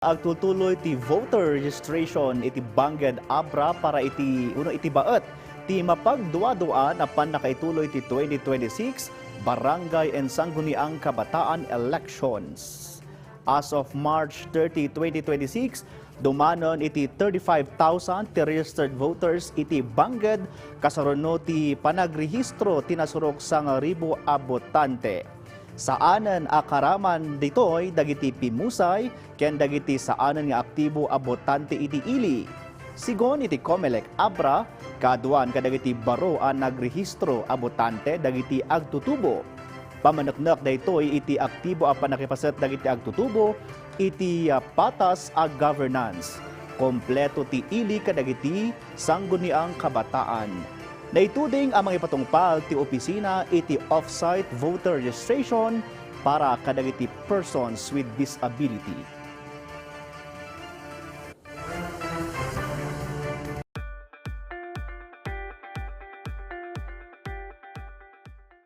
Agtutuloy ti voter registration iti Bangged Abra para iti baet ti mapagduwa-duwa na nakaituloy ti 2026 Barangay and Sangguniang Kabataan Elections. As of March 30, 2026, dumanon iti 35,000 ti registered voters iti Bangged kasaruno ti panagrehistro tinasurok sa nga ribo a botante. Saanan akaraman ditoy dagiti pimusay ken dagiti saanan nga aktibo a botante iti ili. Sigon iti Comelec Abra kaduan kadagiti baro a nagrehistro a botante dagiti agtutubo. Pamaneknek daytoy iti aktibo a panakipaset dagiti agtutubo iti patas a governance. Kompleto ti ili kadagiti Sangguniang Kabataan. Naituding ang mga ipatungpal ti opisina iti off-site voter registration para kadagiti persons with disability.